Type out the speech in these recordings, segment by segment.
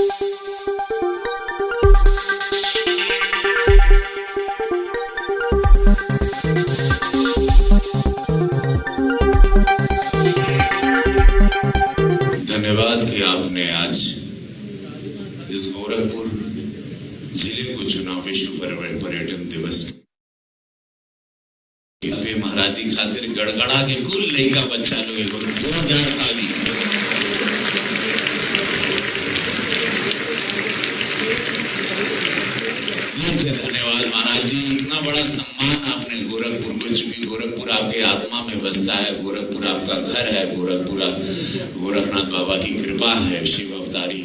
धन्यवाद कि आपने आज इस गोरखपुर जिले को चुना विश्व पर्यटन दिवस पे। महाराज जी खातिर गड़गड़ा के कुल लड़का बच्चा लोग जोरदार ताली। धन्यवाद महाराज जी, इतना बड़ा सम्मान आपने गोरखपुर को, चूंकि गोरखपुर आपके आत्मा में बसता है, गोरखपुर आपका घर है, गोरखपुर गोरखनाथ बाबा की कृपा है, शिव अवतारी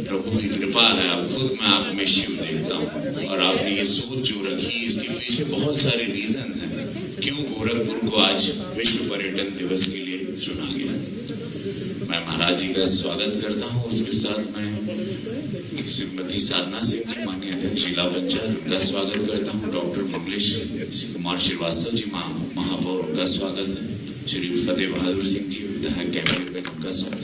प्रभु की कृपा है। अब खुद मैं आप में शिव देखता हूँ और आपने ये सोच जो रखी, इसके पीछे बहुत सारे रीजन हैं क्यों गोरखपुर को आज विश्व पर्यटन दिवस के लिए चुना गया। मैं महाराज जी का स्वागत करता हूँ। उसके साथ मैं श्रीमती साधना सिंह जी माननीय अध्यक्ष जिला पंचायत, उनका स्वागत करता हूँ। डॉक्टर मंगलेश कुमार श्रीवास्तव जी महापौर, उनका स्वागत है। श्री फतेह बहादुर सिंह जी विधायक कैबिनेट, उनका स्वागत।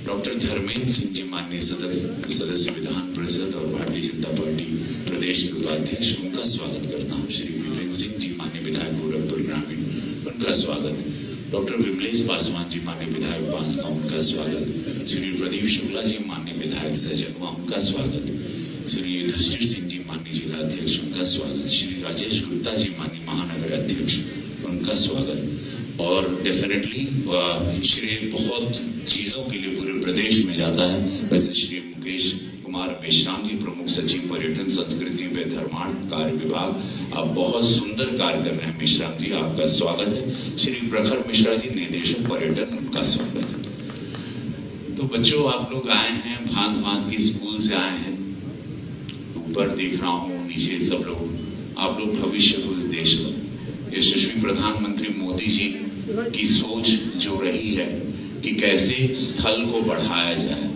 डॉक्टर धर्मेंद्र सिंह जी माननीय सदस्य विधान परिषद और भारतीय जनता पार्टी प्रदेश के उपाध्यक्ष, उनका स्वागत करता हूँ। श्री विपिन सिंह जी माननीय विधायक गोरखपुर ग्रामीण, उनका स्वागत। डॉक्टर विमलेश पासवान जी माननीय विधायक बांसगांव, उनका स्वागत। श्री प्रदीप शुक्ला जी माननीय विधायक सजनवा, उनका स्वागत। श्री युधिष्ठिर सिंह जी माननीय जिला अध्यक्ष, उनका स्वागत। श्री राजेश गुप्ता जी माननीय महानगर अध्यक्ष, उनका स्वागत। और डेफिनेटली श्रेय बहुत चीजों के लिए पूरे प्रदेश में जाता है। वैसे श्री मुकेश कुमार मेश्राम जी प्रमुख सचिव पर्यटन संस्कृति व धर्मार्थ कार्य विभाग, आप बहुत सुंदर कार्य कर रहे हैं मेश्राम जी, आपका स्वागत है। श्री प्रखर मिश्रा जी निदेशक पर्यटन, उनका स्वागत है। तो बच्चों, आप लोग आए हैं, भांत भांत की स्कूल से आए हैं। ऊपर देख रहा हूँ, नीचे सब लोग, आप लोग भविष्य को इस देश का, यशस्वी प्रधानमंत्री मोदी जी की सोच जो रही है कि कैसे स्थल को बढ़ाया जाए,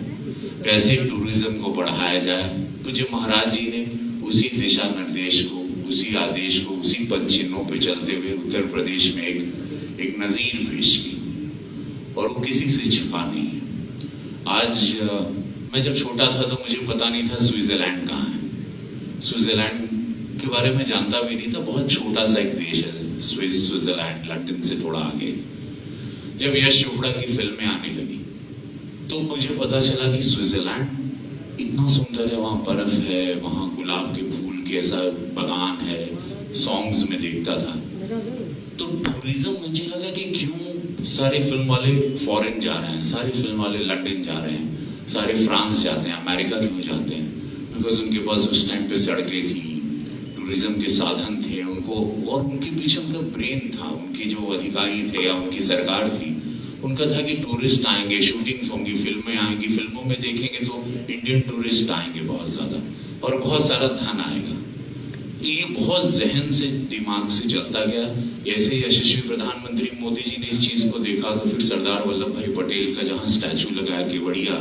कैसे टूरिज्म को बढ़ाया जाए, तो जो महाराज जी ने उसी दिशा निर्देश को, उसी आदेश को, उसी पद चिन्हों पे चलते हुए उत्तर प्रदेश में एक नजीर पेश की, और वो किसी से छुपा नहीं है। आज मैं जब छोटा था तो मुझे पता नहीं था स्विट्जरलैंड कहाँ है। स्विट्जरलैंड के बारे में जानता भी नहीं था, बहुत छोटा सा एक देश है स्विट्जरलैंड, लंदन से थोड़ा आगे। जब यश चोपड़ा की फिल्में आने लगी तो मुझे पता चला कि स्विट्जरलैंड इतना सुंदर है, वहाँ बर्फ है, वहाँ गुलाब के फूल के ऐसा बगान है, सॉन्ग्स में देखता था। तो टूरिज्म मुझे लगा कि क्यों सारे फिल्म वाले फॉरेन जा रहे हैं, सारे फिल्म वाले लंदन जा रहे हैं, सारे फ्रांस जाते हैं, अमेरिका क्यों जाते हैं? बिकॉज उनके पास उस टाइम पे सड़कें थी, टूरिज्म के साधन थे उनको, और उनके पीछे उनका ब्रेन था, उनके जो अधिकारी थे या उनकी सरकार थी, उनका था कि टूरिस्ट आएंगे, शूटिंग्स होंगी, फिल्में आएंगी, फिल्मों में देखेंगे तो इंडियन टूरिस्ट आएंगे बहुत ज़्यादा और बहुत सारा धन आएगा। तो ये बहुत जहन से, दिमाग से चलता गया। ऐसे यशस्वी प्रधानमंत्री मोदी जी ने इस चीज़ को देखा तो फिर सरदार वल्लभ भाई पटेल का जहाँ स्टैचू लगाया केवड़िया,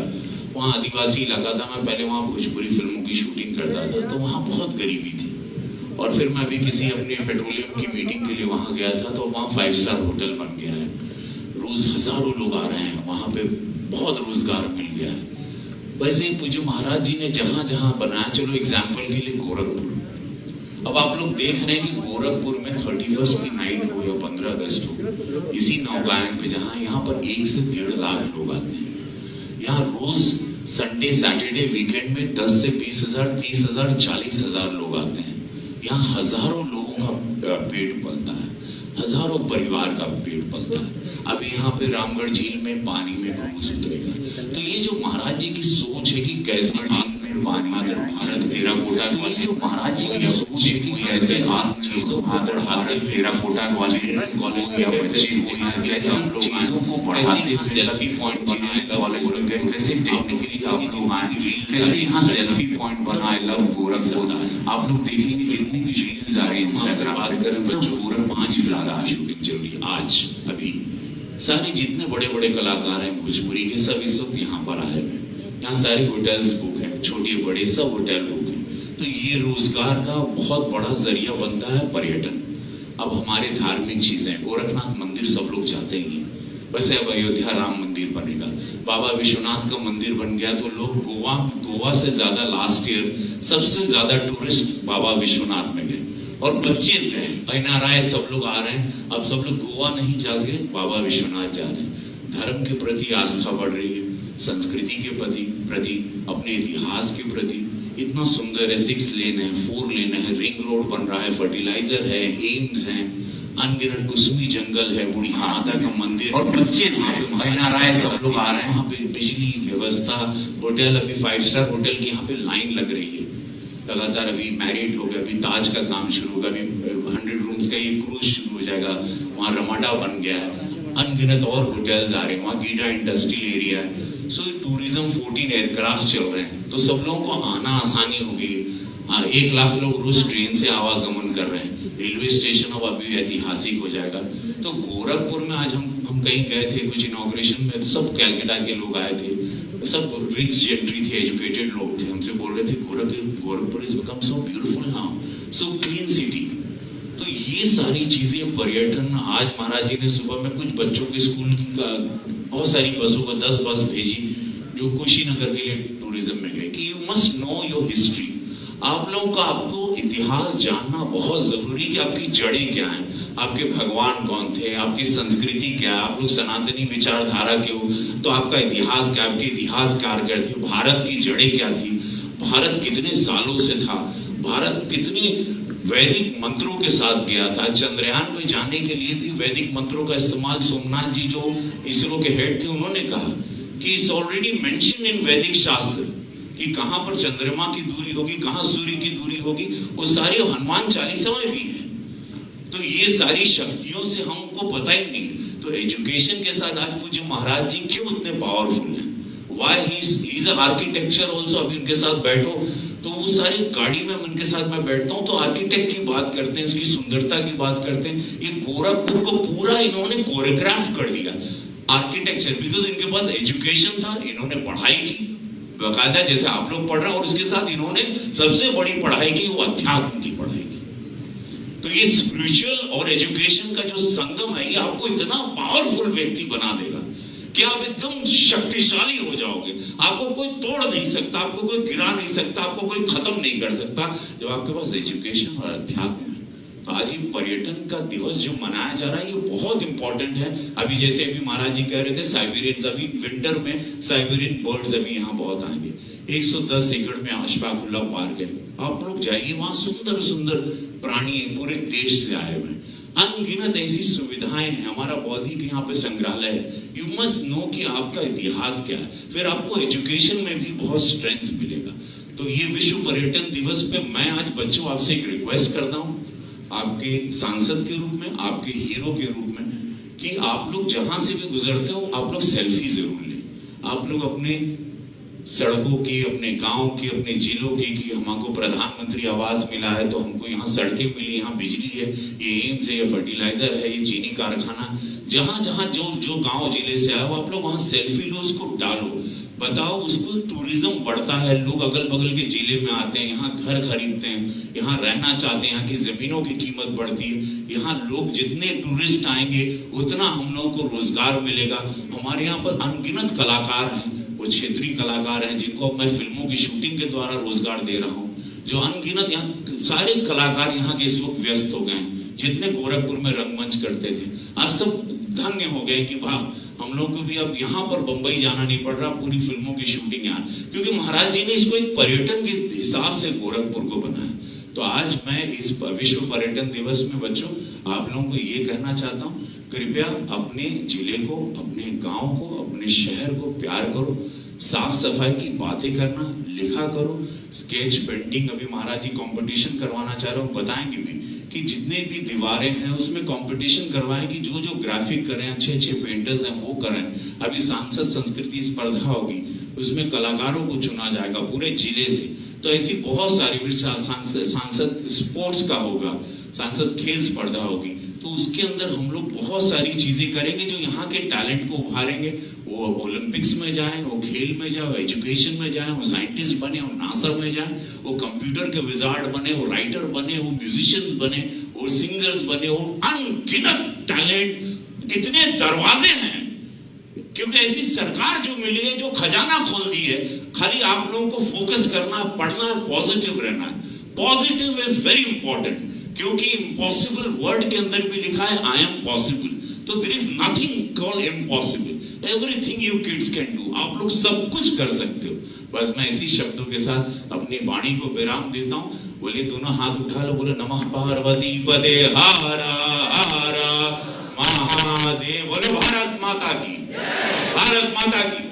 वहाँ आदिवासी इलाका था, मैं पहले वहाँ भोजपुरी फिल्मों की शूटिंग करता था, तो वहाँ बहुत गरीबी थी। और फिर मैं भी किसी अपने पेट्रोलियम की मीटिंग के लिए वहाँ गया था, तो वहाँ 5 स्टार होटल बन गया है, रोज हजारों लोग आ रहे हैं, वहाँ पे बहुत रोजगार मिल गया है। वैसे पूज्य महाराज जी ने जहाँ जहाँ बनाया, चलो एग्जाम्पल के लिए गोरखपुर, अब आप लोग देख रहे हैं कि गोरखपुर में 31st की नाइट हो या 15 अगस्त हो, इसी नौकायन पे जहाँ यहाँ पर 1 से 1.5 लाख लोग आते हैं, यहाँ रोज संडे सैटरडे वीकेंड में 10 से 20 हजार, 30 हजार, 40 हजार लोग आते हैं। यहाँ हजारों लोगों का पेट पलता है, हजारों परिवार का पेट पलता है। अभी यहाँ पे रामगढ़ झील में पानी में क्रूज उतरेगा। तो ये जो महाराज जी की सोच है कि कैसे झील में पानी भारत टेराकोटा वाले, जो महाराज जी की सोच है कि कैसे चीजों को बढ़ाते, टेराकोटा वाले कॉलेज या बच्चे को या कैसे चीजों को बढ़ाते, सेल्फी पॉइंट बनाए कॉलेज में गए, कैसे टेक्निकली काम घुमाए, कैसे यहाँ सेल्फी पॉइंट बनाए लव गोरखपुर। आप लोग देखेंगे जितनी भी रील्स आ रही है इंस्टाग्राम बात करें बच्चों, गोरखपुर 5 ज्यादा शूटिंग चल रही है आज। अभी सारे जितने बड़े बड़े कलाकार हैं भोजपुरी के, सब इस वक्त यहाँ पर आए हुए, यहाँ सारे होटल्स बुक हैं, छोटे बड़े सब होटल बुक हैं। तो ये रोजगार का बहुत बड़ा जरिया बनता है पर्यटन। अब हमारे धार्मिक चीजें, गोरखनाथ मंदिर सब लोग जाते ही हैं, वैसे अब अयोध्या राम मंदिर बनेगा, बाबा विश्वनाथ का मंदिर बन गया, तो लोग गोवा से ज्यादा लास्ट ईयर सबसे ज्यादा टूरिस्ट बाबा विश्वनाथ में गए और बच्चे गए, एनआरआई सब लोग आ रहे हैं। अब सब लोग गोवा नहीं जा रहे, बाबा विश्वनाथ जा रहे हैं। धर्म के प्रति आस्था बढ़ रही है, संस्कृति के प्रति, अपने इतिहास के प्रति। इतना सुंदर है, 6 लेन है, 4 लेन है, रिंग रोड बन रहा है, फर्टिलाइजर है, एम्स है, अनगिनत कुसमी जंगल है, बुढ़िया माता का मंदिर और बच्चे एनआरआई सब लोग आ रहे हैं। वहाँ पे बिजली व्यवस्था, होटल, अभी 5 स्टार होटल की यहाँ पे लाइन लग रही है लगातार। अभी मैरिट हो गया, अभी ताज का काम शुरू होगा, अभी 100 रूम्स का ये क्रूज शुरू हो जाएगा, वहाँ रमाडा बन गया है, अनगिनत और होटल्स आ रहे हैं, वहाँ गीडा इंडस्ट्रियल एरिया है। सो टूरिज्म 14 एयरक्राफ्ट चल रहे हैं, तो सब लोगों को आना आसानी होगी। 1 लाख लोग रोज ट्रेन से आवागमन कर रहे हैं, रेलवे स्टेशन अब अभी ऐतिहासिक हो जाएगा। तो गोरखपुर में आज हम कहीं गए थे कुछ इनॉग्रेशन में, सब कैलकाटा के लोग आए थे, सब रिच जेंट्री थे, एजुकेटेड लोग थे, हमसे बोल रहे थे Gorakhpur is become so beautiful now, so clean city. तो ये सारी चीजें पर्यटन, आज महाराज जी ने सुबह में कुछ बच्चों के स्कूल की बहुत सारी बसों को 10 बस भेजी जो कुशीनगर के लिए टूरिज्म में गए कि you must know your history. आप लोगों का, आपको इतिहास जानना बहुत जरूरी कि आपकी जड़ें क्या हैं, आपके भगवान कौन थे, आपकी संस्कृति क्या है, आप लोग सनातनी विचारधारा के हो तो आपका इतिहास क्या, आपके इतिहासकार क्या थे, भारत की जड़ें क्या थी, भारत कितने सालों से था, भारत कितने वैदिक मंत्रों के साथ गया था। चंद्रयान पे जाने के लिए भी वैदिक मंत्रों का इस्तेमाल सोमनाथ जी जो इसरो के हेड थे उन्होंने कहा कि इट्स ऑलरेडी मेंशन इन वैदिक शास्त्र कि कहां पर चंद्रमा की दूरी होगी, कहां सूर्य की दूरी होगी, वो सारी हनुमान चालीसा में भी है। तो ये सारी शक्तियों से हमको पता ही नहीं। तो एजुकेशन के साथ आज पूज्य महाराज जी क्यों इतने पावरफुल हैं, why he is a architecture also. अभी उनके साथ बैठो तो वो सारी गाड़ी में उनके साथ मैं बैठता हूँ तो आर्किटेक्ट की बात करते हैं, उसकी सुंदरता की बात करते हैं। ये गोरखपुर को पूरा इन्होंने कोरियोग्राफ कर दिया आर्किटेक्चर, बिकॉज इनके पास एजुकेशन था, इन्होंने पढ़ाई की बाकायदा जैसे आप लोग पढ़ रहे हैं, और उसके साथ इन्होंने सबसे बड़ी पढ़ाई की वो अध्यात्म की पढ़ाई की। तो ये स्पिरिचुअल और एजुकेशन का जो संगम है ये आपको इतना पावरफुल व्यक्ति बना देगा कि आप एकदम शक्तिशाली हो जाओगे। आपको कोई तोड़ नहीं सकता, आपको कोई गिरा नहीं सकता, आपको कोई खत्म नहीं कर सकता जब आपके पास एजुकेशन और अध्यात्म है। तो आज ये पर्यटन का दिवस जो मनाया जा रहा है ये बहुत इंपॉर्टेंट है। अभी जैसे अभी महाराज जी कह रहे थे साइबेरियन, अभी विंटर में साइबेरियन बर्ड्स अभी यहाँ बहुत आएंगे। 110 एकड़ में अशफाकुल्ला पार्क है, आप लोग जाइए, वहाँ सुंदर सुंदर प्राणी पूरे देश से आए हुए हैं, अनगिनत ऐसी सुविधाएं हैं। हमारा बौद्धिक यहाँ पे संग्रहालय है। यू मस्ट नो कि आपका इतिहास क्या है, फिर आपको एजुकेशन में भी बहुत स्ट्रेंथ मिलेगा। तो ये विश्व पर्यटन दिवस पे मैं आज बच्चों आपसे एक रिक्वेस्ट करता हूँ, आपके सांसद के रूप में, आपके हीरो के रूप में, कि आप लोग जहां से भी गुजरते हो आप लोग सेल्फी जरूर लें। आप लोग अपने सड़कों की, अपने गांव की, अपने जिलों की, कि हमको प्रधानमंत्री आवास मिला है तो हमको यहाँ सड़कें मिली, यहाँ बिजली है, ये एम्स है, ये फर्टिलाइजर है, ये चीनी कारखाना, जहां जहां जो गांव जिले से आया हो आप लोग वहां सेल्फी लो, उसको डालो, बताओ, उसको टूरिज्म बढ़ता है। लोग अगल बगल के जिले में आते हैं, यहाँ घर खरीदते हैं, यहाँ रहना चाहते हैं, यहाँ की जमीनों की कीमत बढ़ती है। यहाँ लोग जितने टूरिस्ट आएंगे उतना हम लोगों को रोजगार मिलेगा। हमारे यहाँ पर अनगिनत कलाकार हैं, वो क्षेत्रीय कलाकार हैं जिनको मैं फिल्मों की शूटिंग के द्वारा रोजगार दे रहा हूँ। जो अनगिनत यहाँ सारे कलाकार यहाँ के इस वक्त व्यस्त हो गए हैं, जितने गोरखपुर में रंगमंच करते थे आज सब धन्य हो गए कि वाह, हम लोग को भी अब यहाँ पर बंबई जाना नहीं पड़ रहा, पूरी फिल्मों की शूटिंग यहाँ, क्योंकि महाराज जी ने इसको एक पर्यटन के हिसाब से गोरखपुर को बनाया। तो आज मैं इस विश्व पर्यटन दिवस में बच्चों आप लोगों को ये कहना चाहता हूँ, कृपया अपने जिले को, अपने गांव को, अपने शहर को प्यार करो, साफ सफाई की बातें करना, लिखा करो, स्केच पेंटिंग, अभी महाराज जी कंपटीशन करवाना चाह रहे हो, बताएंगे भी कि जितने भी दीवारें हैं उसमें कंपटीशन करवाएं कि जो जो ग्राफिक करें, अच्छे अच्छे पेंटर्स हैं वो करें। अभी सांसद संस्कृति स्पर्धा होगी, उसमें कलाकारों को चुना जाएगा पूरे जिले से। तो ऐसी बहुत सारी, सांसद स्पोर्ट्स का होगा, सांसद खेल स्पर्धा होगी, तो उसके अंदर हम लोग बहुत सारी चीजें करेंगे जो यहाँ के टैलेंट को उभारेंगे। वो ओलंपिक्स में जाएं, वो खेल में जाए, वो एजुकेशन में जाए, वो साइंटिस्ट बने, वो नासा में जाए, वो कंप्यूटर के विजार्ड बने, वो राइटर बने, वो म्यूजिशियंस बने, वो सिंगर्स बने, वो अनगिनत टैलेंट, इतने दरवाजे हैं क्योंकि ऐसी सरकार जो मिली है, जो खजाना खोल दी है, खाली आप लोगों को फोकस करना, पढ़ना है, पॉजिटिव रहना है। पॉजिटिव इज वेरी इंपॉर्टेंट, क्योंकि इम्पॉसिबल वर्ड के अंदर भी लिखा है आई एम पॉसिबल। तो there is nothing called impossible, everything you kids can do. आप लोग सब कुछ कर सकते हो। बस मैं इसी शब्दों के साथ अपनी वाणी को विराम देता हूँ। बोले दोनों हाथ उठा लो, बोले नमः पार्वती पदे हारा हारा महादेव। बोले भारत माता की, भारत माता की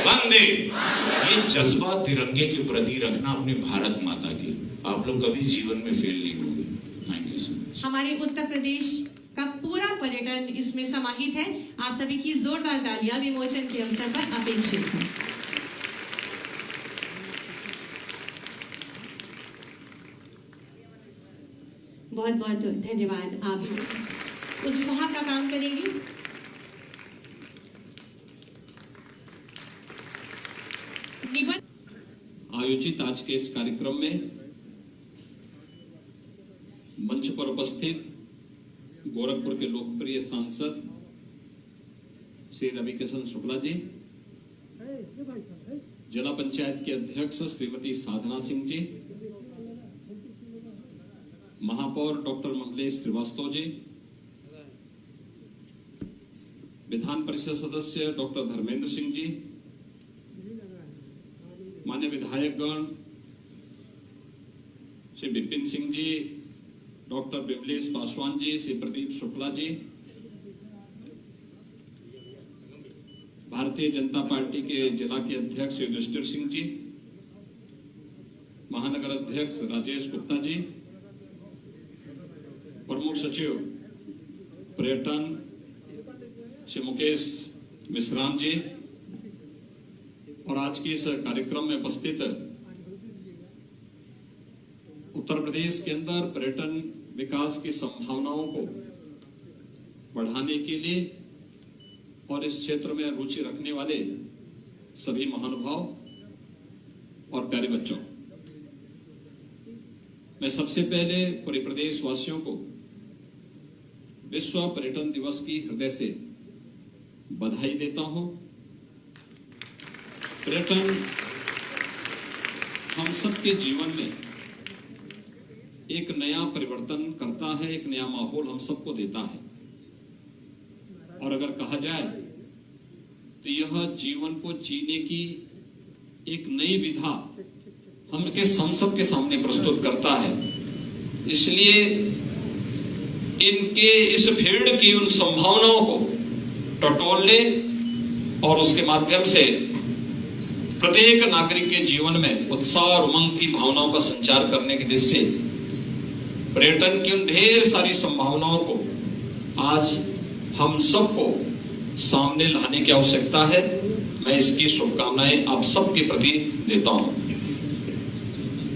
वंदे। ये जज्बा तिरंगे के प्रति रखना अपनी भारत माता की, आप लोग कभी जीवन में फेल नहीं होंगे। Thank you so much. हमारे उत्तर प्रदेश का पूरा पर्यटन इसमें समाहित है। आप सभी की जोरदार तालियां विमोचन के अवसर पर अपेक्षित है। बहुत बहुत धन्यवाद। आप भी उत्साह का काम करेंगे। आयोजित आज के इस कार्यक्रम में मंच पर उपस्थित गोरखपुर के लोकप्रिय सांसद श्री रविकिशन शुक्ला जी, जिला पंचायत के अध्यक्ष श्रीमती साधना सिंह जी, महापौर डॉक्टर मंगलेश श्रीवास्तव जी, विधान परिषद सदस्य डॉक्टर धर्मेंद्र सिंह जी, मान्य विधायकगण श्री विपिन सिंह जी, डॉक्टर विमलेश पासवान जी, श्री प्रदीप शुक्ला जी, भारतीय जनता पार्टी के जिला के अध्यक्ष युधिष्ठिर सिंह जी, महानगर अध्यक्ष राजेश गुप्ता जी, प्रमुख सचिव पर्यटन श्री मुकेश मिश्राम जी, और आज के इस कार्यक्रम में उपस्थित उत्तर प्रदेश के अंदर पर्यटन विकास की संभावनाओं को बढ़ाने के लिए और इस क्षेत्र में रुचि रखने वाले सभी महानुभाव और प्यारे बच्चों, मैं सबसे पहले पूरे प्रदेश वासियों को विश्व पर्यटन दिवस की हृदय से बधाई देता हूं। पर्यटन हम सबके जीवन में एक नया परिवर्तन करता है, एक नया माहौल हम सबको देता है, और अगर कहा जाए तो यह जीवन को जीने की एक नई विधा हम सबके सामने प्रस्तुत करता है। इसलिए इनके इस फील्ड की उन संभावनाओं को टटोलने और उसके माध्यम से प्रत्येक नागरिक के जीवन में उत्साह और उमंग की भावनाओं का संचार करने की दिशा से पर्यटन की उन ढेर सारी संभावनाओं को आज हम सबको सामने लाने की आवश्यकता है। मैं इसकी शुभकामनाएं आप सबके प्रति देता हूं।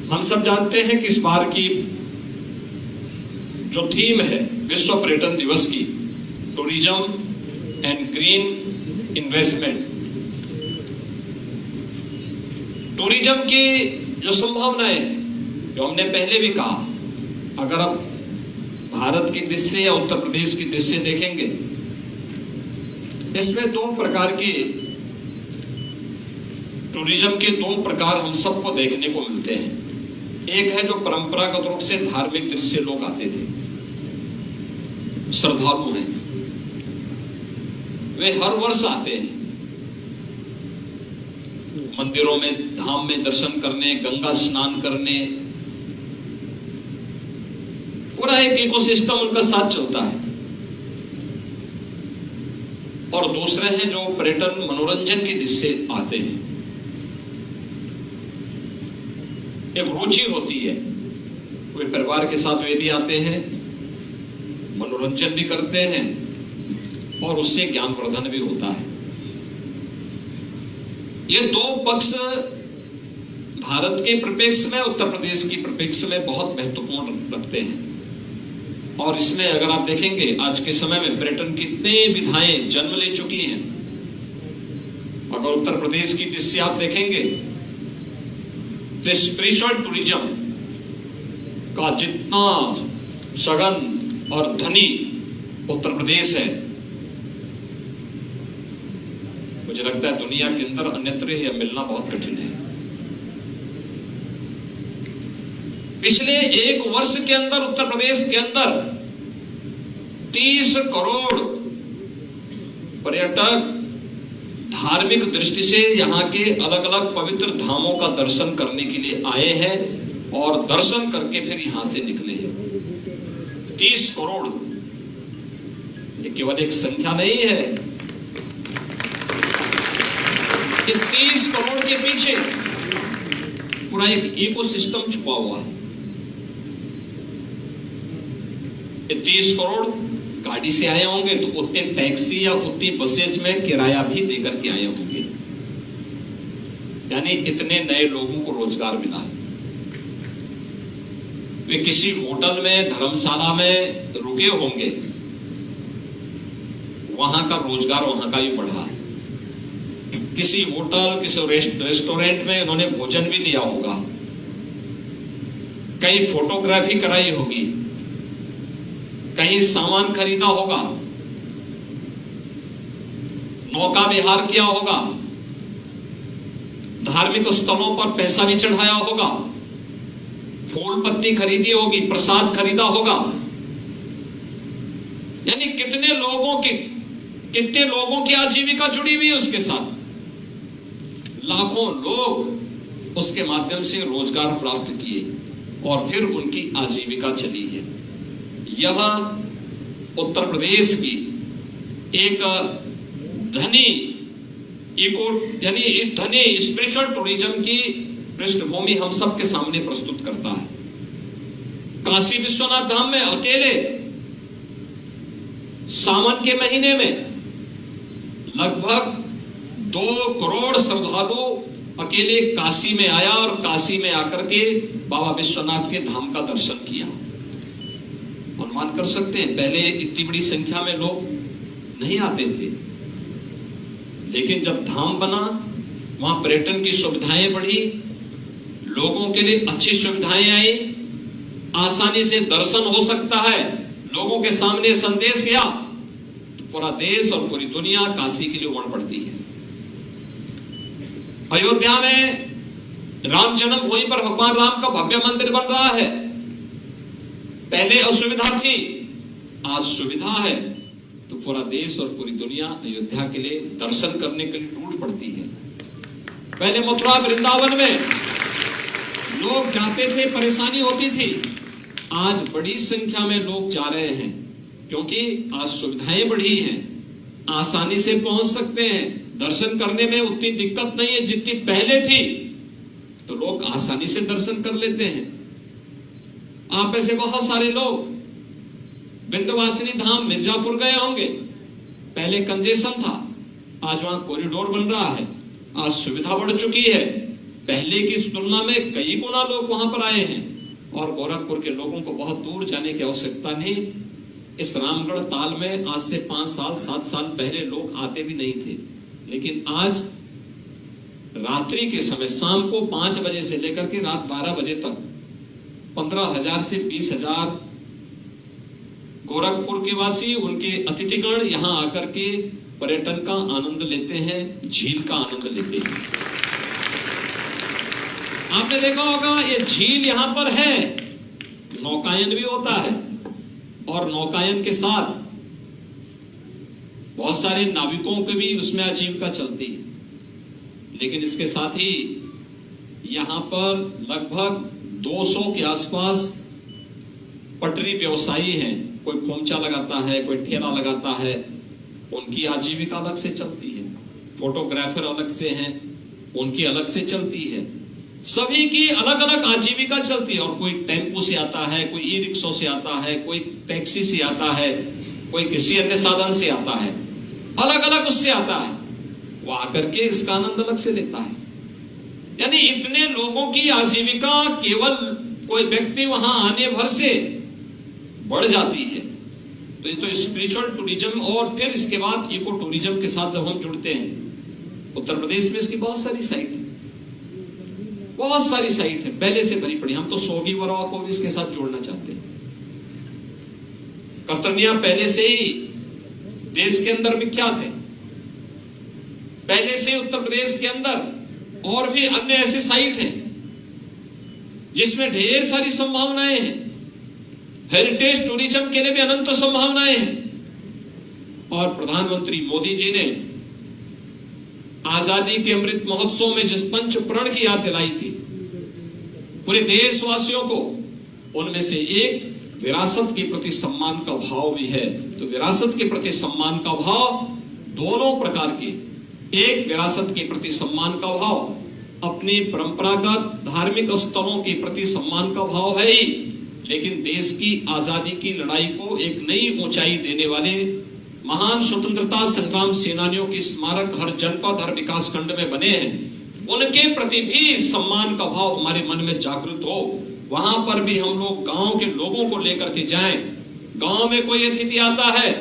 हम सब जानते हैं कि इस बार की जो थीम है विश्व पर्यटन दिवस की, tourism and green investment. Tourism की जो संभावनाएं, जो हमने पहले भी कहा, अगर आप भारत की दृश्य या उत्तर प्रदेश की दृश्य देखेंगे, इसमें दो प्रकार की टूरिज्म के दो प्रकार हम सबको देखने को मिलते हैं। एक है जो परंपरागत रूप से धार्मिक दृश्य लोग आते थे, श्रद्धालु हैं, वे हर वर्ष आते हैं मंदिरों में, धाम में दर्शन करने, गंगा स्नान करने, पूरा एक इकोसिस्टम उनका साथ चलता है। और दूसरे हैं जो पर्यटन मनोरंजन की दृष्टि से आते हैं, एक रुचि होती है, वे परिवार के साथ वे भी आते हैं, मनोरंजन भी करते हैं और उससे ज्ञानवर्धन भी होता है। ये दो पक्ष भारत के परिप्रेक्ष्य में, उत्तर प्रदेश की परिप्रेक्ष्य में बहुत महत्वपूर्ण रखते हैं। और इसमें अगर आप देखेंगे आज के समय में पर्यटन की इतनी विधाएं जन्म ले चुकी हैं। अगर उत्तर प्रदेश की दृष्टि आप देखेंगे तो स्पिरिचुअल टूरिज्म का जितना सघन और धनी उत्तर प्रदेश है, मुझे लगता है दुनिया के अंदर अन्यत्र यह मिलना बहुत कठिन है। पिछले एक वर्ष के अंदर उत्तर प्रदेश के अंदर 30 करोड़ पर्यटक धार्मिक दृष्टि से यहाँ के अलग अलग पवित्र धामों का दर्शन करने के लिए आए हैं और दर्शन करके फिर यहां से निकले हैं। 30 करोड़ ये केवल एक संख्या नहीं है, ये 30 करोड़ के पीछे पूरा एक इकोसिस्टम छुपा हुआ है। ये 30 करोड़ गाड़ी से आए होंगे तो उतने टैक्सी या उतनी बसेज में किराया भी देकर के आए होंगे, यानी इतने नए लोगों को रोजगार मिला। वे किसी होटल में धर्मशाला में रुके होंगे, वहां का रोजगार वहां का भी बढ़ा। किसी होटल किसी रेस्टोरेंट में उन्होंने भोजन भी लिया होगा, कहीं फोटोग्राफी कराई होगी, कहीं सामान खरीदा होगा, नौका विहार किया होगा, धार्मिक स्थलों पर पैसा भी चढ़ाया होगा, फूल पत्ती खरीदी होगी, प्रसाद खरीदा होगा। यानी कितने लोगों की आजीविका जुड़ी हुई है उसके साथ। लाखों लोग उसके माध्यम से रोजगार प्राप्त किए और फिर उनकी आजीविका चली है। यह उत्तर प्रदेश की एक धनी यानी एक धनी स्पिरिचुअल टूरिज्म की पृष्ठभूमि हम सब के सामने प्रस्तुत करता है। काशी विश्वनाथ धाम में अकेले सावन के महीने में लगभग 2 करोड़ श्रद्धालु अकेले काशी में आया और काशी में आकर के बाबा विश्वनाथ के धाम का दर्शन किया। अनुमान कर सकते हैं पहले इतनी बड़ी संख्या में लोग नहीं आते थे, लेकिन जब धाम बना वहां पर्यटन की सुविधाएं बढ़ी, लोगों के लिए अच्छी सुविधाएं आई, आसानी से दर्शन हो सकता है, लोगों के सामने संदेश गया तो पूरा देश और पूरी दुनिया काशी के लिए उमड़ पड़ती है। अयोध्या में राम जन्मभूमि पर भगवान राम का भव्य मंदिर बन रहा है। पहले असुविधा थी, आज सुविधा है, तो पूरा देश और पूरी दुनिया अयोध्या के लिए दर्शन करने के लिए टूट पड़ती है। पहले मथुरा वृंदावन में लोग जाते थे, परेशानी होती थी, आज बड़ी संख्या में लोग जा रहे हैं क्योंकि आज सुविधाएं बढ़ी हैं, आसानी से पहुंच सकते हैं, दर्शन करने में उतनी दिक्कत नहीं है जितनी पहले थी, तो लोग आसानी से दर्शन कर लेते हैं। आप में से बहुत सारे लोग विंध्यवासिनी धाम मिर्जापुर गए होंगे, पहले कंजेशन था, आज वहां कॉरिडोर बन रहा है, आज सुविधा बढ़ चुकी है, पहले की तुलना में कई गुना लोग वहां पर आए हैं और गोरखपुर के लोगों को बहुत दूर जाने की आवश्यकता नहीं। इस रामगढ़ ताल में आज से 5 साल 7 साल पहले लोग आते भी नहीं थे, लेकिन आज रात्रि के समय शाम को 5 बजे से लेकर के रात 12 बजे तक 15,000 से 20,000 गोरखपुर के वासी, उनके अतिथिगण यहाँ आकर के पर्यटन का आनंद लेते हैं, झील का आनंद लेते हैं। आपने देखा होगा ये झील यहाँ पर है, नौकायन भी होता है और नौकायन के साथ बहुत सारे नाविकों के भी उसमें आजीविका चलती है, लेकिन इसके साथ ही यहाँ पर लगभग 200 के आसपास पटरी व्यवसायी हैं, कोई खोमचा लगाता है, कोई ठेला लगाता है, उनकी आजीविका अलग से चलती है, फोटोग्राफर अलग से हैं, उनकी अलग से चलती है, सभी की अलग अलग आजीविका चलती है। और कोई टेम्पो से आता है, कोई ई रिक्शा से आता है, कोई टैक्सी से आता है, कोई किसी अन्य साधन से आता है, अलग अलग उससे आता है, वो आकर के इसका आनंद अलग से लेता है। यानी इतने लोगों की आजीविका केवल कोई व्यक्ति वहां आने भर से बढ़ जाती है। तो ये तो स्पिरिचुअल टूरिज्म और फिर इसके बाद इको टूरिज्म के साथ जब हम जुड़ते हैं, उत्तर प्रदेश में इसकी बहुत सारी साइट है, बहुत सारी साइट है, पहले से भरी पड़ी। हम तो सोगी वरवा को भी इसके साथ जोड़ना चाहते हैं। कर्तनिया पहले से ही देश के अंदर विख्यात है, पहले से उत्तर प्रदेश के अंदर और भी अन्य ऐसे साइट हैं जिसमें ढेर सारी संभावनाएं हैं। हेरिटेज टूरिज्म के लिए भी अनंत संभावनाएं हैं। और प्रधानमंत्री मोदी जी ने आजादी के अमृत महोत्सव में जिस पंच प्रण की याद दिलाई थी पूरे देशवासियों को, उनमें से एक विरासत के प्रति सम्मान का भाव भी है। तो विरासत के प्रति सम्मान का भाव दोनों प्रकार के, एक विरासत के प्रति सम्मान का भाव अपनी परंपरागत धार्मिक स्थलों के प्रति सम्मान का भाव है ही, लेकिन देश की आजादी की लड़ाई को एक नई ऊंचाई देने वाले महान स्वतंत्रता संग्राम सेनानियों की स्मारक हर जनपद हर विकास खंड में बने हैं, उनके प्रति भी सम्मान का भाव हमारे मन में जागृत हो। वहां पर भी हम लोग गांव के लोगों को लेकर के जाएं। गांव में कोई अतिथि आता है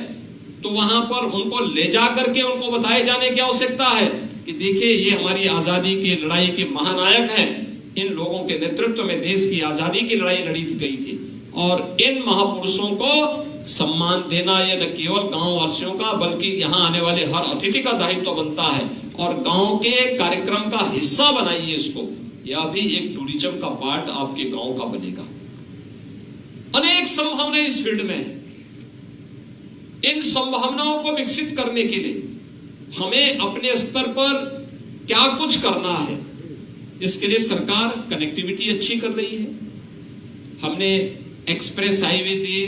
तो वहां पर उनको ले जा करके उनको बताए जाने की आवश्यकता है कि देखिए ये हमारी आजादी की लड़ाई के महानायक हैं, इन लोगों के नेतृत्व में देश की आजादी की लड़ाई लड़ी गई थी। और इन महापुरुषों को सम्मान देना ये न केवल गांव वासियों का बल्कि यहाँ आने वाले हर अतिथि का दायित्व बनता है। और गांव के कार्यक्रम का हिस्सा बनाइए इसको, यह भी एक टूरिज्म का पार्ट आपके गांव का बनेगा। अनेक संभावनाएं इस फील्ड में है। इन संभावनाओं को विकसित करने के लिए हमें अपने स्तर पर क्या कुछ करना है, इसके लिए सरकार कनेक्टिविटी अच्छी कर रही है। हमने एक्सप्रेस हाईवे दिए,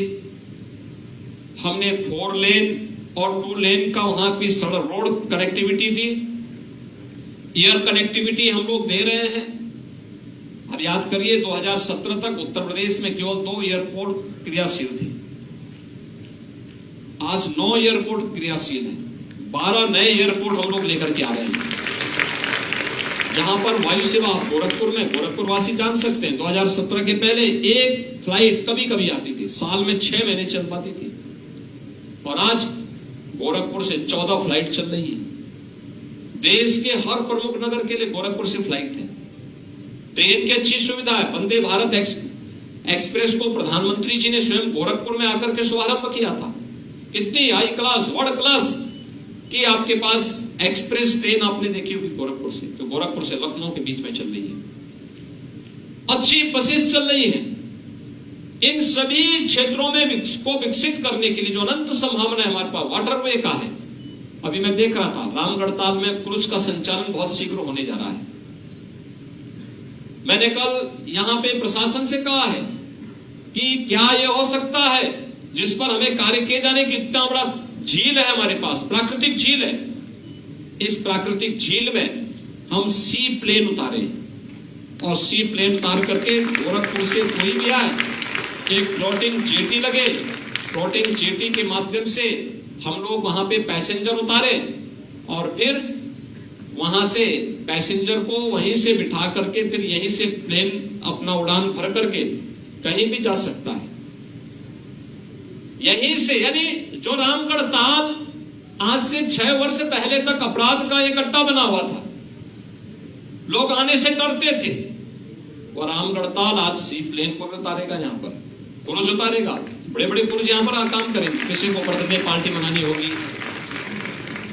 हमने 4 लेन और 2 लेन का वहां की सड़क रोड कनेक्टिविटी दी, एयर कनेक्टिविटी हम लोग दे रहे हैं। अब याद करिए 2017 तक उत्तर प्रदेश में केवल 2 एयरपोर्ट क्रियाशील थे, आज 9 एयरपोर्ट क्रियाशील हैं। 12 नए एयरपोर्ट हम लोग लेकर के आ रहे हैं। जहां पर वायु सेवा गोरखपुर में, गोरखपुर वासी जान सकते हैं 2017 के पहले एक फ्लाइट कभी कभी आती थी, साल में 6 महीने चल पाती थी, और आज गोरखपुर से 14 फ्लाइट चल रही है। देश के हर प्रमुख नगर के लिए गोरखपुर से फ्लाइट है। ट्रेन की अच्छी सुविधा है। वंदे भारत एक्सप्रेस को प्रधानमंत्री जी ने स्वयं गोरखपुर में आकर के शुभारंभ किया था। कितनी हाई क्लास वर्ल्ड क्लास कि आपके पास एक्सप्रेस ट्रेन आपने देखी होगी गोरखपुर से, तो गोरखपुर से लखनऊ के बीच में चल रही है। अच्छी बसेस चल रही हैं। इन सभी क्षेत्रों में को विकसित करने के लिए जो अनंत संभावना है हमारे पास वाटरवे का है। अभी मैं देख रहा था रामगढ़ ताल में क्रूज का संचालन बहुत शीघ्र होने जा रहा है। मैंने कल यहां पे प्रशासन से कहा है कि क्या यह हो सकता है जिस पर हमें कार्य किए जाने की, इतना बड़ा झील है हमारे पास, प्राकृतिक झील है, इस प्राकृतिक झील में हम सी प्लेन उतारे और सी प्लेन उतार करके गोरखपुर से कोई भी आए, एक फ्लोटिंग जेटी लगे, फ्लोटिंग जेटी के माध्यम से हम लोग वहां पे पैसेंजर उतारे और फिर वहां से पैसेंजर को वहीं से बिठा करके फिर यहीं से प्लेन अपना उड़ान भर करके कहीं भी जा सकता है। यहीं से, यानी जो रामगढ़ ताल आज से 6 वर्ष पहले तक अपराध का एक अड्डा बना हुआ था, लोग आने से डरते थे, और रामगढ़ ताल आज सी प्लेन को उतारेगा, यहाँ पर पुरुष उतारेगा, बड़े बड़े पुरुष यहाँ पर काम करेंगे। किसी को बर्थडे पार्टी मनानी होगी,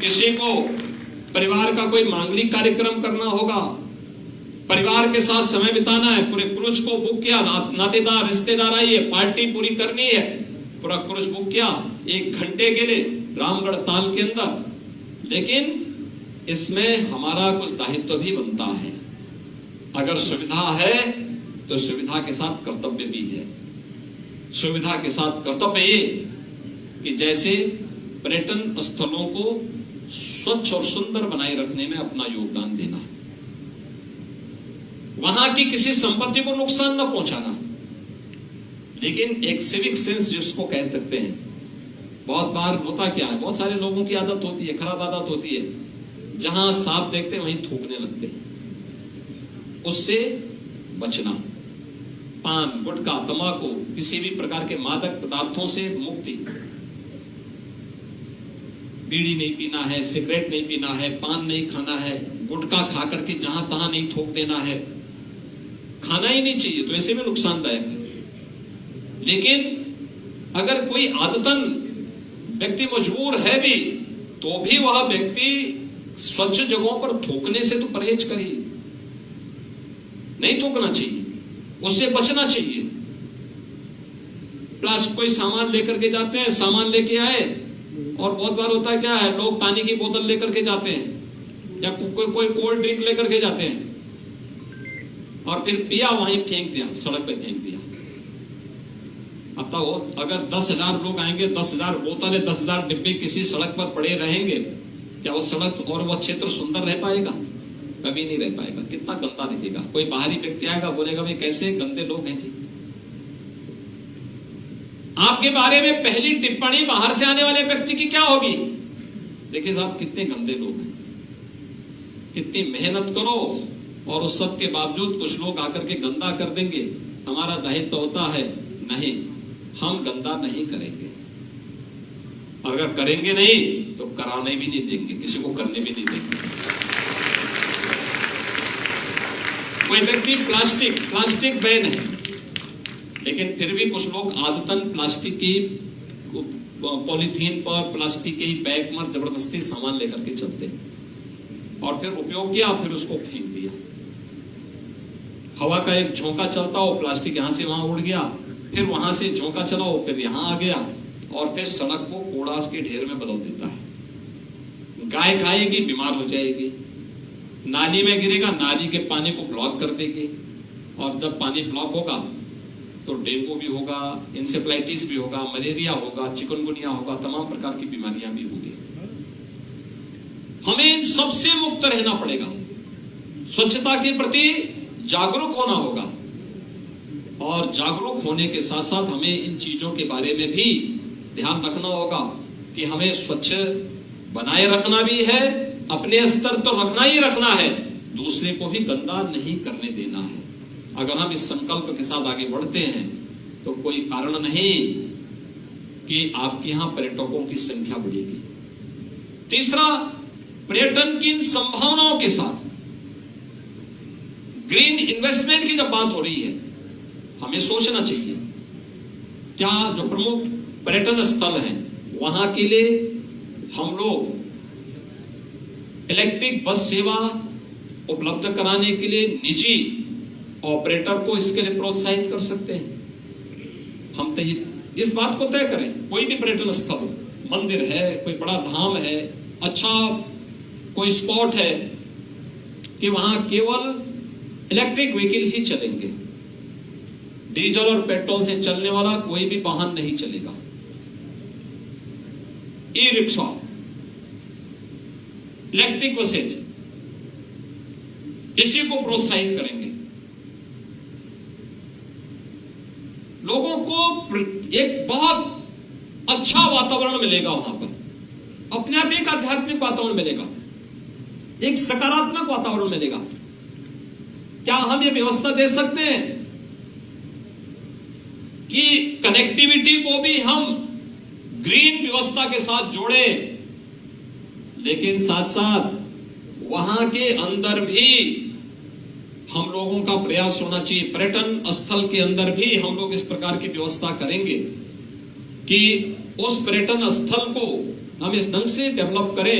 किसी को परिवार का कोई मांगलिक कार्यक्रम करना होगा, परिवार के साथ समय बिताना है, पूरे क्रूज को बुक किया, नातेदार रिश्तेदार आइए, पार्टी पूरी करनी है, पूरा क्रूज बुक किया 1 घंटे के लिए रामगढ़ ताल के अंदर। लेकिन इसमें हमारा कुछ दायित्व भी बनता है। अगर सुविधा है तो सुविधा के साथ कर्तव्य भी है। सुविधा के साथ कर्तव्य ये कि जैसे पर्यटन स्थलों को स्वच्छ और सुंदर बनाए रखने में अपना योगदान देना, वहां की किसी संपत्ति को नुकसान न पहुंचाना, लेकिन एक सिविक सेंस जिसको कह सकते हैं। बहुत बार होता क्या है, बहुत सारे लोगों की आदत होती है, खराब आदत होती है, जहां सांप देखते वहीं थूकने लगते हैं। उससे बचना, पान गुटखा तंबाकू किसी भी प्रकार के मादक पदार्थों से मुक्ति, बीड़ी नहीं पीना है, सिगरेट नहीं पीना है, पान नहीं खाना है, गुटखा खा करके जहां तहां नहीं थूक देना है, खाना ही नहीं चाहिए, तो ऐसे में नुकसानदायक है। लेकिन अगर कोई आदतन व्यक्ति मजबूर है भी, तो भी वह व्यक्ति स्वच्छ जगहों पर थूकने से तो परहेज करिए, नहीं थूकना चाहिए, उससे बचना चाहिए। प्लस कोई सामान लेकर के जाते हैं, सामान लेके आए, और बहुत बार होता है क्या है, लोग पानी की बोतल लेकर के जाते हैं या कोई कोल्ड ड्रिंक लेकर के जाते हैं और फिर पिया, वहीं फेंक दिया, सड़क पे फेंक दिया। अब तो अगर 10,000 लोग आएंगे, 10,000 बोतलें, 10,000 डिब्बे किसी सड़क पर पड़े रहेंगे, क्या वो सड़क और वो क्षेत्र सुंदर रह पाएगा? कभी नहीं रह पाएगा, कितना गंदा दिखेगा। कोई बाहरी व्यक्ति आएगा, बोलेगा भाई कैसे गंदे लोग हैं जी। आपके बारे में पहली टिप्पणी बाहर से आने वाले व्यक्ति की क्या होगी? देखिए साहब कितने गंदे लोग हैं, कितनी मेहनत करो और उस सब के बावजूद कुछ लोग आकर के गंदा कर देंगे। हमारा दायित्व होता है, नहीं, हम गंदा नहीं करेंगे, और अगर करेंगे नहीं तो कराने भी नहीं देंगे, किसी को करने भी नहीं देंगे। कोई व्यक्ति प्लास्टिक बैन है, लेकिन फिर भी कुछ लोग आदतन प्लास्टिक की पॉलीथीन पर, प्लास्टिक के ही बैग में जबरदस्ती सामान लेकर के चलते हैं, और फिर उपयोग किया, फिर उसको फेंक दिया। हवा का एक झोंका चलता हो, प्लास्टिक यहां से वहां उड़ गया, फिर वहां से झोंका चला हो, फिर यहां आ गया, और फिर सड़क को कूड़ा के ढेर में बदल देता है। गाय खाएगी, बीमार हो जाएगी, नाली में गिरेगा, नाली के पानी को ब्लॉक कर देगी, और जब पानी ब्लॉक होगा तो डेंगू भी होगा, इंसेफ्लाइटिस भी होगा, मलेरिया होगा, चिकनगुनिया होगा, तमाम प्रकार की बीमारियां भी होंगी। हमें इन सबसे मुक्त रहना पड़ेगा, स्वच्छता के प्रति जागरूक होना होगा, और जागरूक होने के साथ साथ हमें इन चीजों के बारे में भी ध्यान रखना होगा कि हमें स्वच्छ बनाए रखना भी है, अपने स्तर तो रखना ही रखना है, दूसरे को भी गंदा नहीं करने देना है। अगर हम इस संकल्प के साथ आगे बढ़ते हैं तो कोई कारण नहीं कि आपके यहां पर्यटकों की संख्या बढ़ेगी। तीसरा, पर्यटन की इन संभावनाओं के साथ ग्रीन इन्वेस्टमेंट की जब बात हो रही है, हमें सोचना चाहिए क्या जो प्रमुख पर्यटन स्थल हैं वहां के लिए हम लोग इलेक्ट्रिक बस सेवा उपलब्ध कराने के लिए निजी ऑपरेटर को इसके लिए प्रोत्साहित कर सकते हैं। हम इस बात को तय करें, कोई भी पर्यटन स्थल, मंदिर है, कोई बड़ा धाम है, अच्छा कोई स्पॉट है, कि वहां केवल इलेक्ट्रिक व्हीकल ही चलेंगे, डीजल और पेट्रोल से चलने वाला कोई भी वाहन नहीं चलेगा। ई रिक्शा, इलेक्ट्रिक बसेज, इसी को प्रोत्साहित करेंगे। लोगों को एक बहुत अच्छा वातावरण मिलेगा, वहां पर अपने आप एक आध्यात्मिक वातावरण मिलेगा, एक सकारात्मक वातावरण मिलेगा। क्या हम ये व्यवस्था दे सकते हैं कि कनेक्टिविटी को भी हम ग्रीन व्यवस्था के साथ जोड़ें, लेकिन साथ साथ वहां के अंदर भी हम लोगों का प्रयास होना चाहिए, पर्यटन स्थल के अंदर भी हम लोग इस प्रकार की व्यवस्था करेंगे कि उस पर्यटन स्थल को हम इस ढंग से डेवलप करें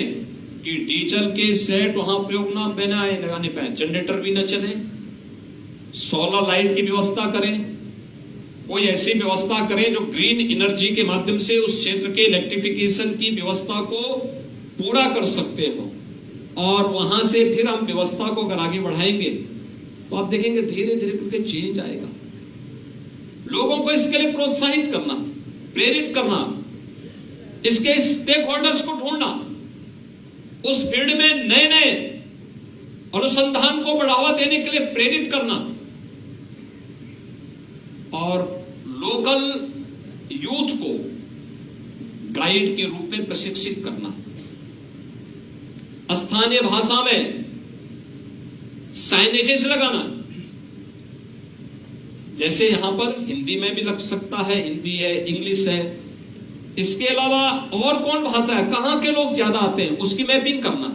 कि डीजल के सेट वहां प्रयोग ना लगाने पाए, जनरेटर भी न चले, सोलर लाइट की व्यवस्था करें, कोई ऐसी व्यवस्था करें जो ग्रीन एनर्जी के माध्यम से उस क्षेत्र के इलेक्ट्रिफिकेशन की व्यवस्था को पूरा कर सकते हो, और वहां से फिर हम व्यवस्था को अगर आगे बढ़ाएंगे तो आप देखेंगे धीरे धीरे करके चेंज आएगा। लोगों को इसके लिए प्रोत्साहित करना, प्रेरित करना, इसके स्टेक होल्डर्स को ढूंढना, उस फील्ड में नए नए अनुसंधान को बढ़ावा देने के लिए प्रेरित करना, और लोकल यूथ को गाइड के रूप में प्रशिक्षित करना, स्थानीय भाषा में साइनेजेस लगाना, जैसे यहां पर हिंदी में भी लग सकता है, हिंदी है, इंग्लिश है, इसके अलावा और कौन भाषा है, कहां के लोग ज्यादा आते हैं उसकी मैपिंग करना,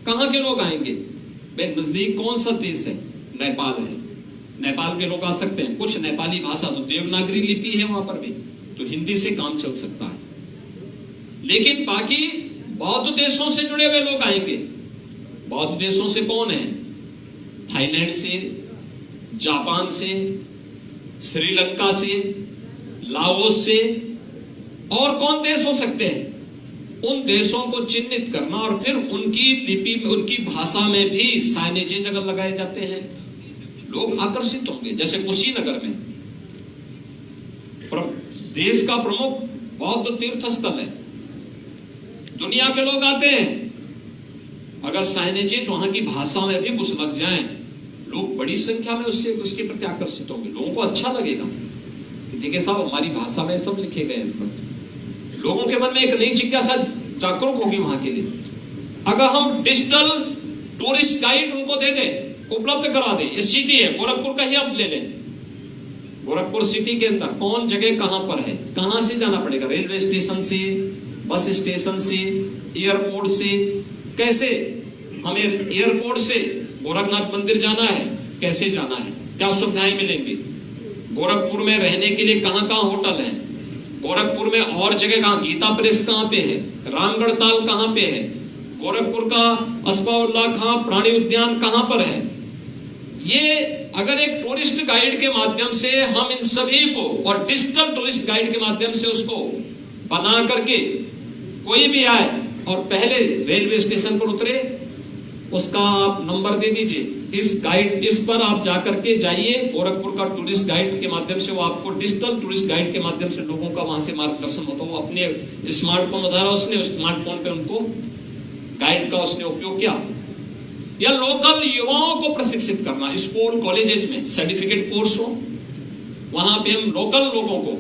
कहां के लोग आएंगे, भाई नजदीक कौन सा देश है, नेपाल है, नेपाल के लोग आ सकते हैं, कुछ नेपाली भाषा तो देवनागरी लिपि है वहां पर भी, तो हिंदी से काम चल सकता है, लेकिन बाकी बौद्ध देशों से जुड़े हुए लोग आएंगे। बौद्ध देशों से कौन है? थाईलैंड से, जापान से, श्रीलंका से, लाओस से, और कौन देश हो सकते हैं? उन देशों को चिन्हित करना और फिर उनकी लिपि में, उनकी भाषा में भी साइनेजेज अगर लगाए जाते हैं, लोग आकर्षित होंगे। जैसे कुशीनगर में देश का प्रमुख बौद्ध तीर्थ स्थल है, दुनिया के लोग आते हैं। अगर साइनेजेज वहां की भाषा में भी कुछ लग जाएं, लोग बड़ी संख्या में उसके प्रति आकर्षित होंगे। लोगों को अच्छा लगेगा कि देखिए साहब, हमारी भाषा में सब लिखे गए हैं। लोगों के मन में एक नई जिज्ञासा जागरूक होगी वहां के लिए। अगर हम डिजिटल टूरिस्ट गाइड उनको दे दें, उपलब्ध करा दें, ये सिटी है गोरखपुर का ही आप ले लें, गोरखपुर सिटी के अंदर कौन जगह कहां पर है, कहां से जाना पड़ेगा, रेलवे स्टेशन से, बस स्टेशन से, एयरपोर्ट से, कैसे हमें एयरपोर्ट से गोरखनाथ मंदिर जाना है, कैसे जाना है, क्या सुविधाएं मिलेंगी, गोरखपुर में रहने के लिए कहां कहां होटल है, गोरखपुर में और जगह कहां, गीता प्रेस कहां पे है, रामगढ़ ताल कहां पे है, गोरखपुर का अस्फाउल्लाह खां प्राणी उद्यान कहां पर है। ये अगर एक टूरिस्ट गाइड के माध्यम से हम इन सभी को, और डिजिटल टूरिस्ट गाइड के माध्यम से उसको बना करके कोई भी आए और पहले रेलवे स्टेशन पर उतरे, उसका आप नंबर दे दीजिए, इस पर आप जाकर के जाइए, गोरखपुर का टूरिस्ट गाइड के माध्यम से वो आपको, डिजिटल टूरिस्ट गाइड के माध्यम से लोगों का वहां से मार्गदर्शन होता है। वो अपने स्मार्टफोन उधारा उसने, उस स्मार्टफोन पे उनको गाइड का उसने उपयोग किया। या लोकल युवाओं को प्रशिक्षित करना, स्कूल कॉलेजेस में सर्टिफिकेट कोर्स हो, वहां पे हम लोकल लोगों को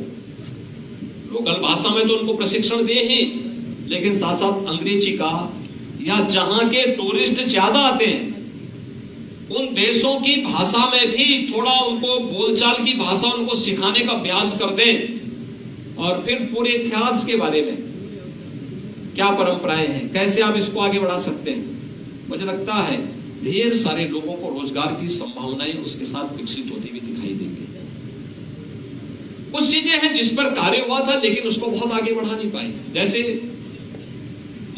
लोकल भाषा में तो उनको प्रशिक्षण दे ही, लेकिन साथ साथ अंग्रेजी का, या जहां के टूरिस्ट ज्यादा आते हैं उन देशों की भाषा में भी थोड़ा उनको बोलचाल की भाषा उनको सिखाने का अभ्यास कर दें। और फिर पूरे इतिहास के बारे में क्या परंपराएं हैं, कैसे आप इसको आगे बढ़ा सकते हैं। मुझे लगता है ढेर सारे लोगों को रोजगार की संभावनाएं उसके साथ विकसित होती हुई दिखाई देंगी। कुछ चीजें हैं जिस पर कार्य हुआ था लेकिन उसको बहुत आगे बढ़ा नहीं पाए। जैसे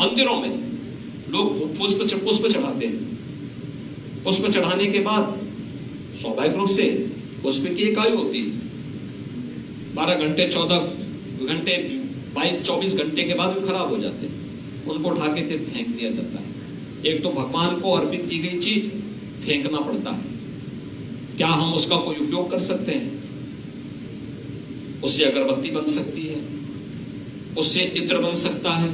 मंदिरों में लोग पुष्प चढ़ाते हैं, पुष्प चढ़ाने के बाद स्वाभाविक रूप से पुष्प की एक आयु होती है, 12 घंटे 14 घंटे 22-24 घंटे के बाद वो खराब हो जाते हैं, उनको उठा के फिर फेंक दिया जाता है। एक तो भगवान को अर्पित की गई चीज फेंकना पड़ता है, क्या हम उसका कोई उपयोग कर सकते हैं? उससे अगरबत्ती बन सकती है, उससे इत्र बन सकता है,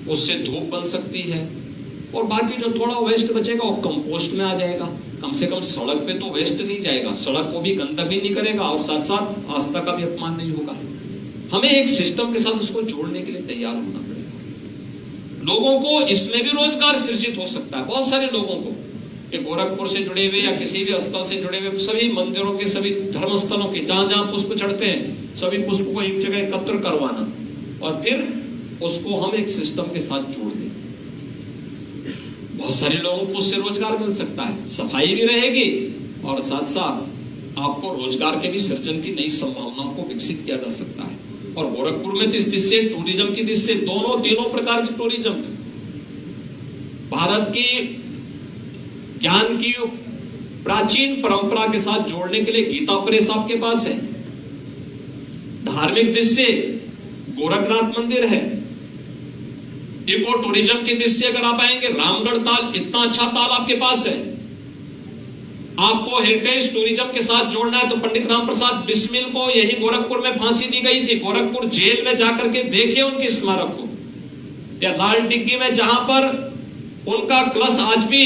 उससे धूप बन सकती है, और बाकी जो थोड़ा वेस्ट बचेगा वो कंपोस्ट में आ जाएगा। कम से कम सड़क पे तो वेस्ट नहीं जाएगा, सड़क को भी गंदा भी नहीं करेगा और साथ साथ आस्था का भी अपमान नहीं होगा। हमें एक सिस्टम के साथ उसको जोड़ने के लिए तैयार होना पड़ेगा। लोगों को इसमें भी रोजगार सृजित हो सकता है। बहुत सारे लोगों को कि गोरखपुर से जुड़े हुए या किसी भी स्थल से जुड़े हुए सभी मंदिरों के, सभी धर्म स्थलों के, जहां जहां पुष्प चढ़ते हैं, सभी पुष्प को एक जगह एकत्र करवाना और फिर उसको हम एक सिस्टम के साथ जोड़ दें। बहुत सारे लोगों को उससे रोजगार मिल सकता है, सफाई भी रहेगी और साथ साथ आपको रोजगार के भी सृजन की नई संभावनाओं को विकसित किया जा सकता है। और गोरखपुर में तो इस दृष्टि से, टूरिज्म की दृष्टि से तीनों प्रकार की टूरिज्म है। भारत की ज्ञान की प्राचीन परंपरा के साथ जोड़ने के लिए गीता प्रेस आपके पास है, धार्मिक दृष्टि से गोरखनाथ मंदिर है, इको टूरिज्म की दृष्टि से अगर आप आएंगे रामगढ़ ताल, इतना अच्छा ताल आपके पास है। आपको हेरिटेज टूरिज्म के साथ जोड़ना है तो पंडित राम प्रसाद बिस्मिल को यही गोरखपुर में फांसी दी गई थी, गोरखपुर जेल में जाकर के देखिए उनके स्मारक को, या लाल डिग्गी में जहां पर उनका कलश आज भी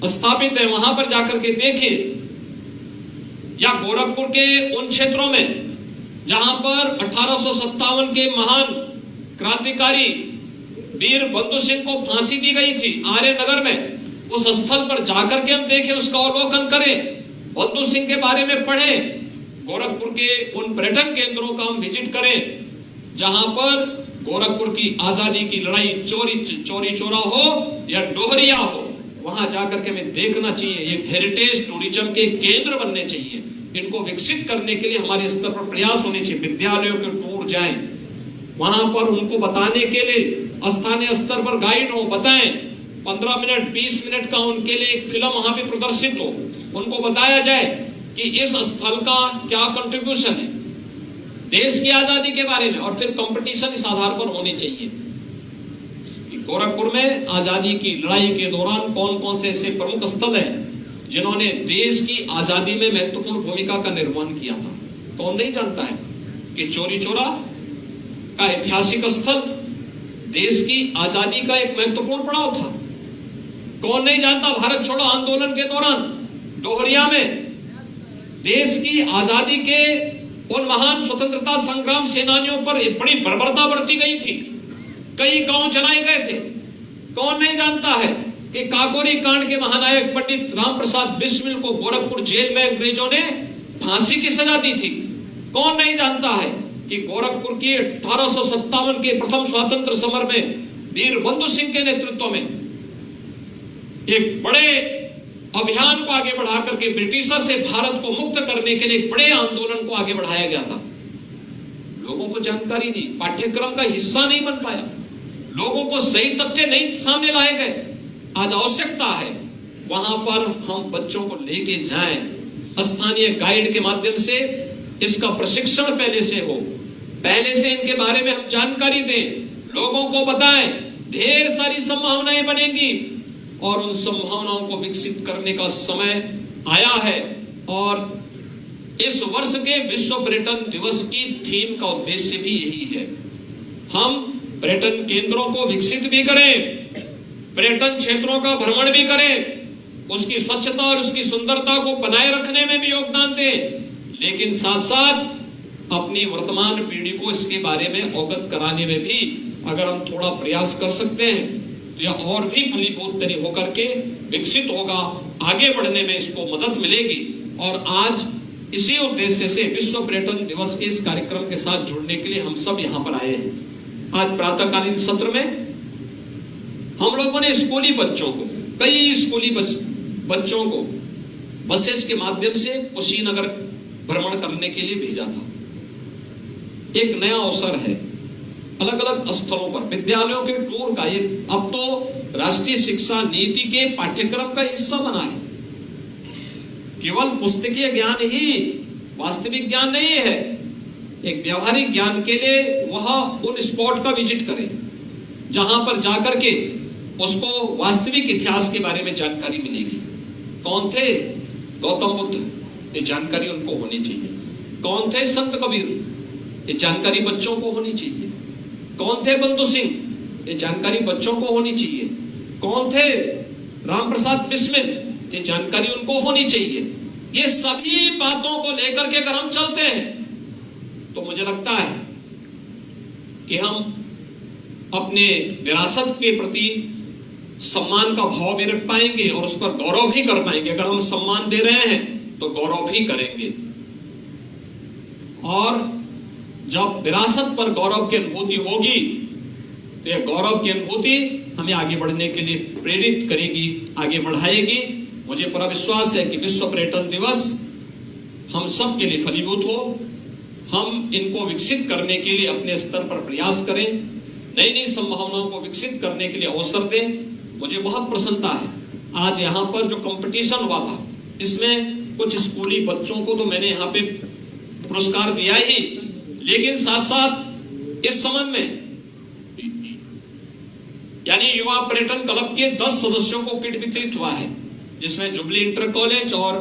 स्थापित है वहां पर जाकर के देखिए, या गोरखपुर के उन क्षेत्रों में जहां पर 1857 के महान क्रांतिकारी वीर बंधु सिंह को फांसी दी गई थी आर्य नगर में, उस स्थल पर जाकर के हम देखें, उसका अवलोकन करें, बंधु सिंह के बारे में पढ़ें, गोरखपुर के उन पर्यटन केंद्रों का हम विजिट करें जहां पर गोरखपुर की आजादी की लड़ाई चोरी चोरा हो या डोहरिया हो, वहां जाकर के हमें देखना चाहिए। ये हेरिटेज टूरिज्म के केंद्र बनने चाहिए। इनको विकसित करने के लिए हमारे स्तर पर प्रयास होने चाहिए। विद्यालयों के टूर जाएं, वहां पर उनको बताने के लिए स्थानीय स्तर पर गाइड हो, बताएं, 15 मिनट 20 मिनट का उनके लिए एक फिल्म वहां पे प्रदर्शित हो, उनको बताया जाए कि इस स्थल का क्या कंट्रीब्यूशन है देश की आजादी के बारे में, और फिर कंपटीशन इस आधार पर होनी चाहिए कि गोरखपुर में आजादी की लड़ाई के दौरान कौन कौन से ऐसे प्रमुख स्थल हैं जिन्होंने देश की आजादी में महत्वपूर्ण भूमिका का निर्वहन किया था। कौन नहीं जानता है कि चौरी चौरा का ऐतिहासिक स्थल देश की आजादी का एक महत्वपूर्ण पड़ाव था। कौन नहीं जानता भारत छोड़ो आंदोलन के दौरान डोहरिया में देश की आजादी के उन महान स्वतंत्रता संग्राम सेनानियों पर एक बड़ी बर्बरता बरती गई थी, कई गांव चलाए गए थे। कौन नहीं जानता है कि काकोरी कांड के महानायक पंडित राम प्रसाद बिस्मिल को गोरखपुर जेल में अंग्रेजों ने फांसी की सजा दी थी। कौन नहीं जानता है कि गोरखपुर की 1857 के प्रथम स्वतंत्र समर में वीर बंधु सिंह के नेतृत्व में एक बड़े अभियान को आगे बढ़ा करके ब्रिटिशर से भारत को मुक्त करने के लिए एक बड़े आंदोलन को आगे बढ़ाया गया था। लोगों को जानकारी नहीं, पाठ्यक्रम का हिस्सा नहीं बन पाया, लोगों को सही तथ्य नहीं सामने लाए गए। आज आवश्यकता है वहां पर हम बच्चों को लेके जाएं, स्थानीय गाइड के माध्यम से इसका प्रशिक्षण पहले से हो, पहले से इनके बारे में हम जानकारी दें, लोगों को बताएं। ढेर सारी संभावनाएं बनेंगी और उन संभावनाओं को विकसित करने का समय आया है। और इस वर्ष के विश्व पर्यटन दिवस की थीम का उद्देश्य भी यही है, हम पर्यटन केंद्रों को विकसित भी करें, पर्यटन क्षेत्रों का भ्रमण भी करें, उसकी स्वच्छता और उसकी सुंदरता को बनाए रखने में भी योगदान दें, लेकिन साथ साथ अपनी वर्तमान पीढ़ी को इसके बारे में अवगत कराने में भी अगर हम थोड़ा प्रयास कर सकते हैं तो यह और भी फलीभूत तरी होकर के विकसित होगा, आगे बढ़ने में इसको मदद मिलेगी। और आज इसी उद्देश्य से विश्व पर्यटन दिवस के इस कार्यक्रम के साथ जुड़ने के लिए हम सब यहाँ पर आए हैं। आज प्रातःकालीन सत्र में हम लोगों ने स्कूली बच्चों को, कई स्कूली बच्चों को बसेस के माध्यम से कुशीनगर भ्रमण करने के लिए भेजा था। एक नया अवसर है, अलग अलग स्थलों पर विद्यालयों के टूर का ये अब तो राष्ट्रीय शिक्षा नीति के पाठ्यक्रम का हिस्सा बना है। केवल पुस्तकीय ज्ञान ही वास्तविक ज्ञान नहीं है, एक व्यवहारिक ज्ञान के लिए वह उन स्पॉट का विजिट करें जहां पर जाकर के उसको वास्तविक इतिहास के बारे में जानकारी मिलेगी। कौन थे गौतम बुद्ध, ये जानकारी उनको होनी चाहिए। कौन थे संत कबीर, ये जानकारी बच्चों को होनी चाहिए। कौन थे बंधु सिंह, ये जानकारी बच्चों को होनी चाहिए। कौन थे राम प्रसाद बिस्मिल, ये जानकारी उनको होनी चाहिए। ये सभी बातों को लेकर के अगर हम चलते हैं तो मुझे लगता है कि हम अपने विरासत के प्रति सम्मान का भाव भी रख पाएंगे और उस पर गौरव भी कर पाएंगे। अगर हम सम्मान दे रहे हैं तो गौरव भी करेंगे, और जब विरासत पर गौरव की अनुभूति होगी तो यह गौरव की अनुभूति हमें आगे बढ़ने के लिए प्रेरित करेगी, आगे बढ़ाएगी। मुझे पूरा विश्वास है कि विश्व पर्यटन दिवस हम सब के लिए फलीभूत हो, हम इनको विकसित करने के लिए अपने स्तर पर प्रयास करें, नई नई संभावनाओं को विकसित करने के लिए अवसर दें। मुझे बहुत प्रसन्नता है, आज यहाँ पर जो कंपटीशन हुआ था इसमें कुछ स्कूली बच्चों को तो मैंने यहाँ पे पुरस्कार दिया ही, लेकिन साथ साथ इस संबंध में यानी युवा पर्यटन क्लब के 10 सदस्यों को किट वितरित हुआ है, जिसमें जुबली इंटर कॉलेज और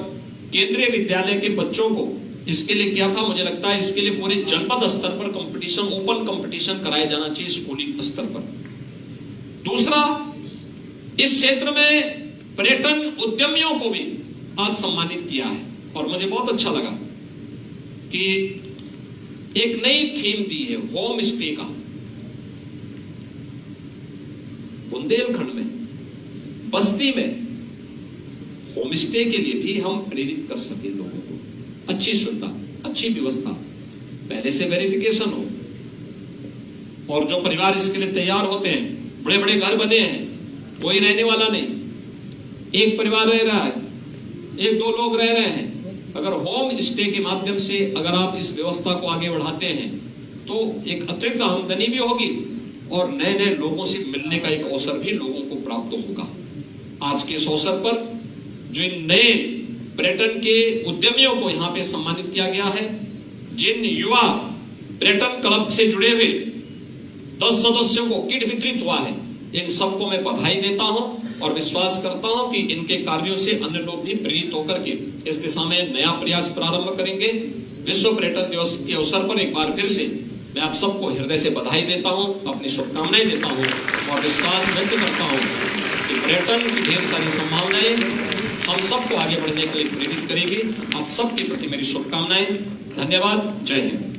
केंद्रीय विद्यालय के बच्चों को इसके लिए किया था। मुझे लगता है इसके लिए पूरे जनपद स्तर पर कंपटीशन, ओपन कंपटीशन कराया जाना चाहिए स्कूली स्तर पर। दूसरा, इस क्षेत्र में पर्यटन उद्यमियों को भी आज सम्मानित किया है और मुझे बहुत अच्छा लगा कि एक नई थीम दी है होम स्टे का। बुंदेलखंड में, बस्ती में होम स्टे के लिए भी हम प्रेरित कर सके लोगों को। अच्छी सुविधा, अच्छी व्यवस्था, पहले से वेरिफिकेशन हो, और जो परिवार इसके लिए तैयार होते हैं, बड़े बड़े घर बने हैं, कोई रहने वाला नहीं, एक परिवार रह रहा है, एक दो लोग रह रहे हैं। अगर होम स्टे के माध्यम से अगर आप इस व्यवस्था को आगे बढ़ाते हैं तो एक अतिरिक्त आमदनी भी होगी और नए नए लोगों से मिलने का एक अवसर भी लोगों को प्राप्त होगा। आज के इस अवसर पर जो इन नए पर्यटन के उद्यमियों को यहाँ पे सम्मानित किया गया है, जिन युवा पर्यटन क्लब से जुड़े हुए 10 सदस्यों को किट वितरित हुआ है, इन सबको मैं बधाई देता हूं और विश्वास करता हूं कि इनके कार्यों से अन्य लोग भी प्रेरित होकर के इस दिशा में नया प्रयास प्रारंभ करेंगे। विश्व पर्यटन दिवस के अवसर पर एक बार फिर से मैं आप सबको हृदय से बधाई देता हूं, अपनी शुभकामनाएं देता हूं और विश्वास व्यक्त करता हूं कि पर्यटन की ढेर सारी संभावनाएं हम सबको आगे बढ़ने के लिए प्रेरित करेगी। आप सबके प्रति मेरी शुभकामनाएं। धन्यवाद। जय हिंद।